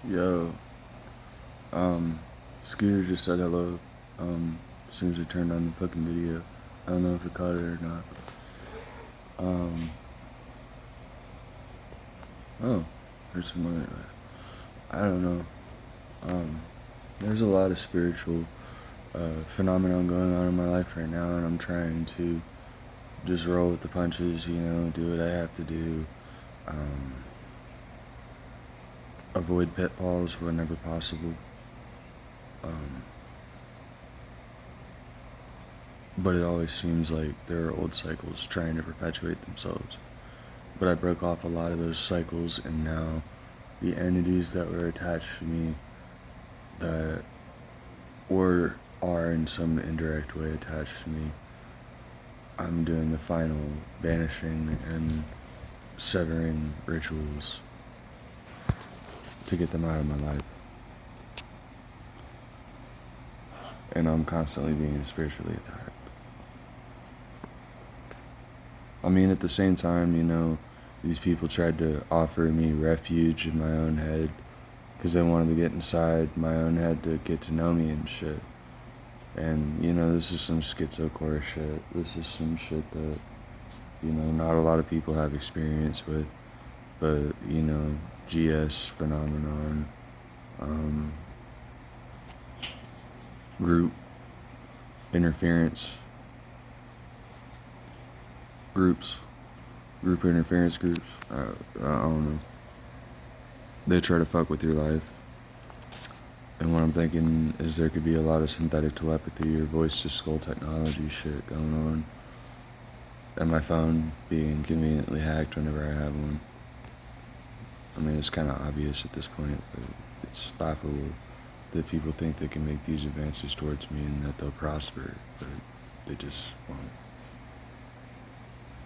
Yo, um, Scooter just said hello, as soon as I turned on the fucking video. I don't know if it caught it or not. Um, oh, there's some other, I don't know. Um, there's a lot of spiritual, phenomenon going on in my life right now, and I'm trying to just roll with the punches, do what I have to do, um, avoid pitfalls whenever possible. Um, but it always seems like there are old cycles trying to perpetuate themselves. But I broke off a lot of those cycles, and now the entities that were attached to me that were are in some indirect way attached to me, I'm doing the final banishing and severing rituals to get them out of my life. And I'm constantly being spiritually attacked. I mean, at the same time, these people tried to offer me refuge in my own head because they wanted to get inside my own head to get to know me and shit. And, this is some schizocore shit. This is some shit that, not a lot of people have experience with. But, GS phenomenon, um, group interference groups, group interference groups. I don't know. They try to fuck with your life. And what I'm thinking is there could be a lot of synthetic telepathy or voice to skull technology shit going on. And my phone being conveniently hacked whenever I have one. I mean, it's kind of obvious at this point, but it's laughable that people think they can make these advances towards me and that they'll prosper, but they just won't.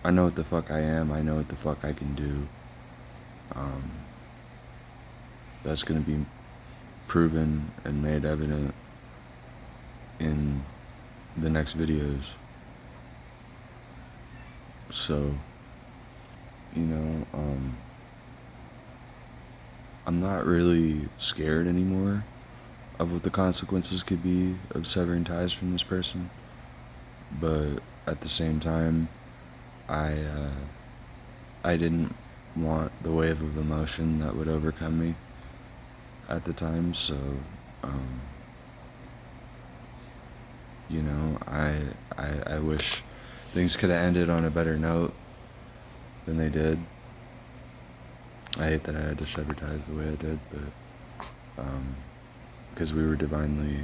I know what the fuck I am. I know what the fuck I can do. That's gonna be proven and made evident in the next videos. So, I'm not really scared anymore of what the consequences could be of severing ties from this person. But at the same time, I didn't want the wave of emotion that would overcome me at the time, so, I wish things could have ended on a better note than they did. I hate that I had to sever ties the way I did, but, because we were divinely,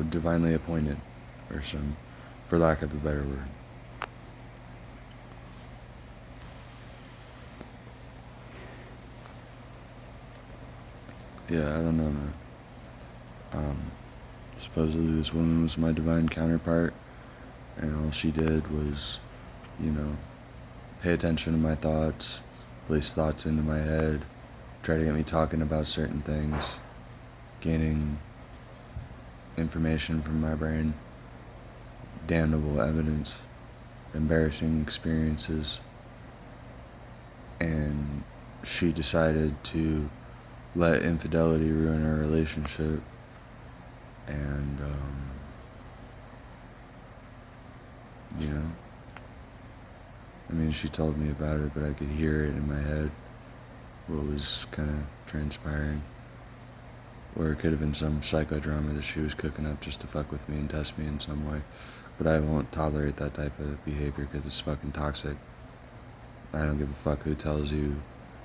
divinely appointed, or some, for lack of a better word. Yeah, I don't know, man. Supposedly this woman was my divine counterpart, and all she did was, pay attention to my thoughts, place thoughts into my head, try to get me talking about certain things, gaining information from my brain, damnable evidence, embarrassing experiences, and she decided to let infidelity ruin our relationship, and, I mean, she told me about it, but I could hear it in my head, what was kind of transpiring. Or it could have been some psychodrama that she was cooking up just to fuck with me and test me in some way. But I won't tolerate that type of behavior because it's fucking toxic. I don't give a fuck who tells you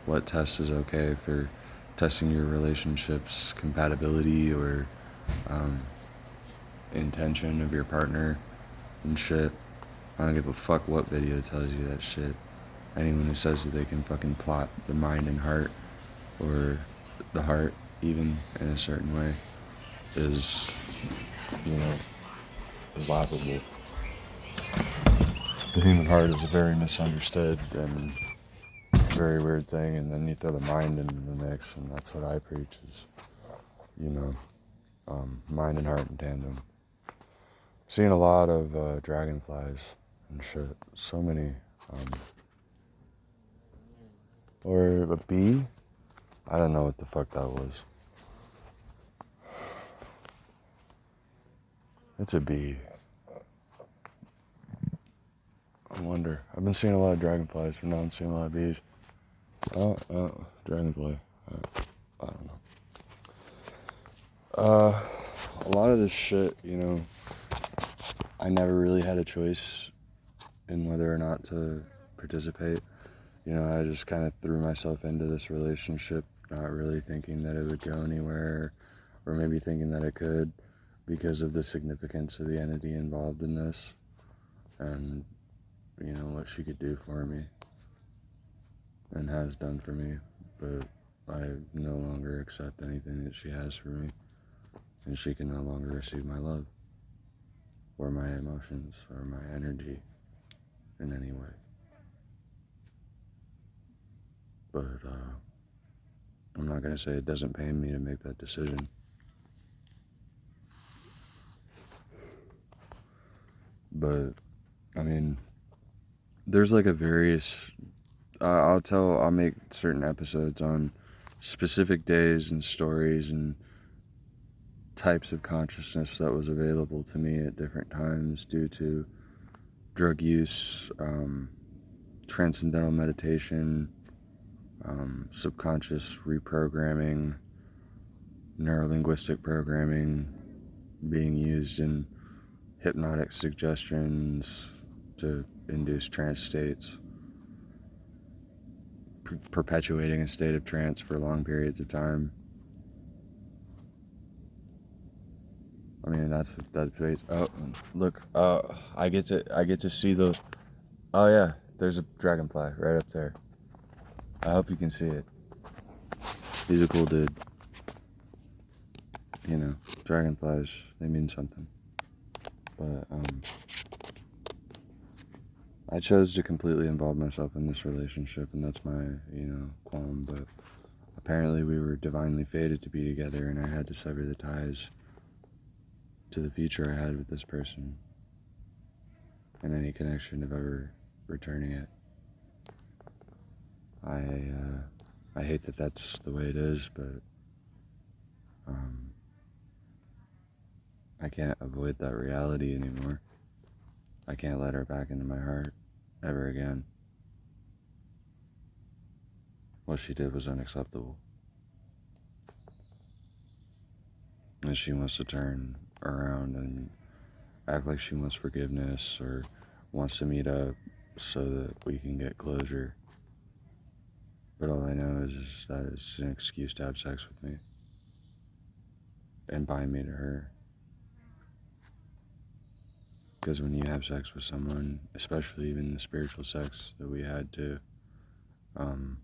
what test is okay for testing your relationship's compatibility or intention of your partner and shit. I don't give a fuck what video tells you that shit. Anyone who says that they can fucking plot the mind and heart, or the heart even, in a certain way, is, is laughable. The human heart is a very misunderstood and very weird thing, and then you throw the mind into the mix, and that's what I preach is, mind and heart in tandem. Seeing a lot of dragonflies and shit. So many. Or a bee. I don't know what the fuck that was. It's a bee. I wonder. I've been seeing a lot of dragonflies, but now I'm seeing a lot of bees. Dragonfly. I don't know. A lot of this shit, I never really had a choice in whether or not to participate. I just kind of threw myself into this relationship, not really thinking that it would go anywhere, or maybe thinking that it could, because of the significance of the entity involved in this, and, what she could do for me, and has done for me, but I no longer accept anything that she has for me, and she can no longer receive my love, or my emotions, or my energy, in any way. But, I'm not going to say it doesn't pain me to make that decision. But, I mean, there's like a various, I'll make certain episodes on specific days and stories and types of consciousness that was available to me at different times due to drug use, transcendental meditation, subconscious reprogramming, neurolinguistic programming being used in hypnotic suggestions to induce trance states, perpetuating a state of trance for long periods of time. I mean, that's oh, look, I get to see those. Oh yeah, there's a dragonfly right up there. I hope you can see it. He's a cool dude. Dragonflies, they mean something. But I chose to completely involve myself in this relationship, and that's my, qualm, but apparently we were divinely fated to be together, and I had to sever the ties to the future I had with this person, and any connection of ever returning it. I hate that that's the way it is, but I can't avoid that reality anymore. I can't let her back into my heart ever again. What she did was unacceptable. And she wants to turn around and act like she wants forgiveness or wants to meet up so that we can get closure. But all I know is that it's an excuse to have sex with me and bind me to her. Because when you have sex with someone, especially even the spiritual sex that we had too, and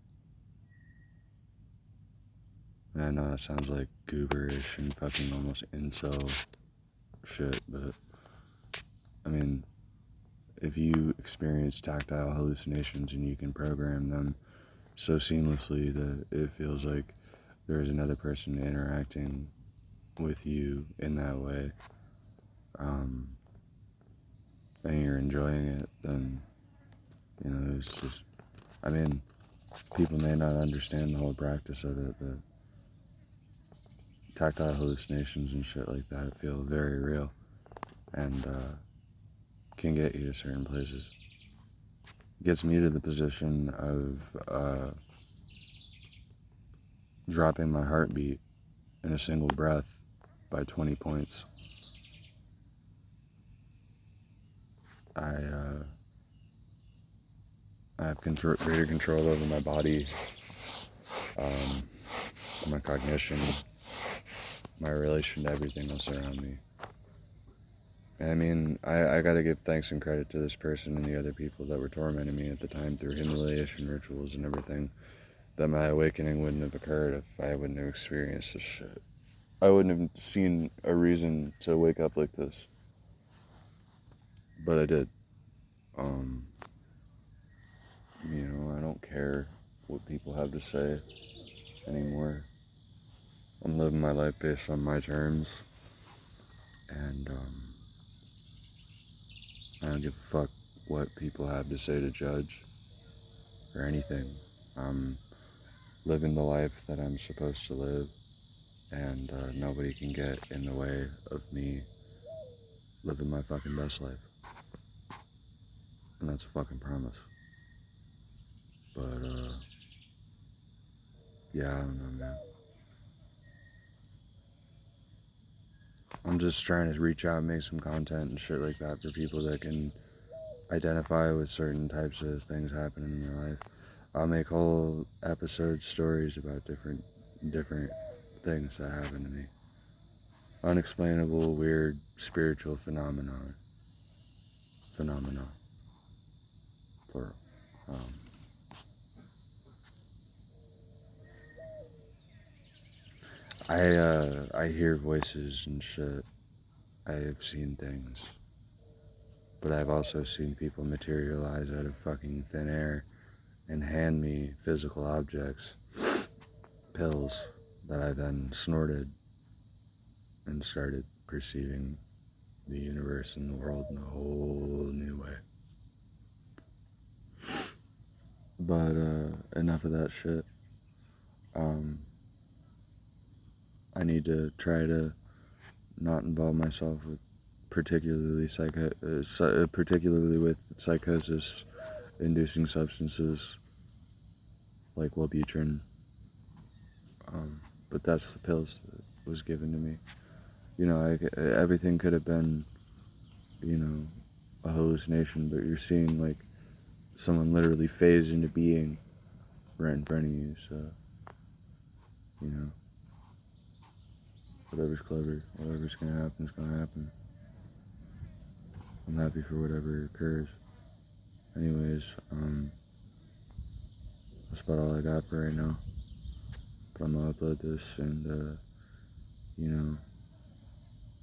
I know that sounds like gooberish and fucking almost incel shit, but I mean, if you experience tactile hallucinations and you can program them so seamlessly that it feels like there is another person interacting with you in that way, and you're enjoying it, then, it's just, I mean, people may not understand the whole practice of it, but tactile hallucinations and shit like that feel very real and can get you to certain places. Gets me to the position of dropping my heartbeat in a single breath by 20 points. I have greater control over my body, my cognition, my relation to everything else around me. And I mean, I gotta give thanks and credit to this person and the other people that were tormenting me at the time through humiliation rituals and everything, that my awakening wouldn't have occurred if I wouldn't have experienced this shit. I wouldn't have seen a reason to wake up like this. But I did. I don't care what people have to say anymore. I'm living my life based on my terms, and I don't give a fuck what people have to say to judge or anything. I'm living the life that I'm supposed to live, and nobody can get in the way of me living my fucking best life. And that's a fucking promise. But, yeah, I don't know, man. I'm just trying to reach out and make some content and shit like that for people that can identify with certain types of things happening in their life. I'll make whole episode stories about different things that happen to me. Unexplainable, weird, spiritual phenomena, plural. Um, I hear voices and shit. I have seen things, but I've also seen people materialize out of fucking thin air and hand me physical objects, pills that I then snorted and started perceiving the universe and the world in a whole new way. But enough of that shit. I need to try to not involve myself with particularly with psychosis-inducing substances like Wellbutrin. But that's the pills that was given to me. You know, everything could have been, you know, a hallucination, but you're seeing like someone literally phase into being right in front of you. So, you know, whatever's clever, whatever's gonna happen is gonna happen. I'm happy for whatever occurs. Anyways, that's about all I got for right now. But I'm gonna upload this, and you know,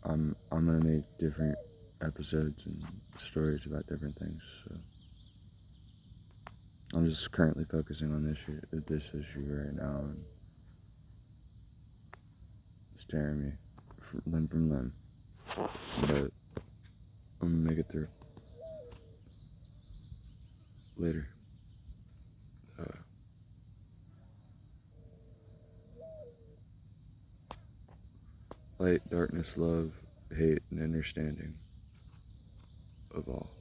I'm gonna make different episodes and stories about different things. So I'm just currently focusing on this issue right now, and it's tearing me limb from limb. But I'm gonna make it through. Later. Light, darkness, love, hate, and understanding of all.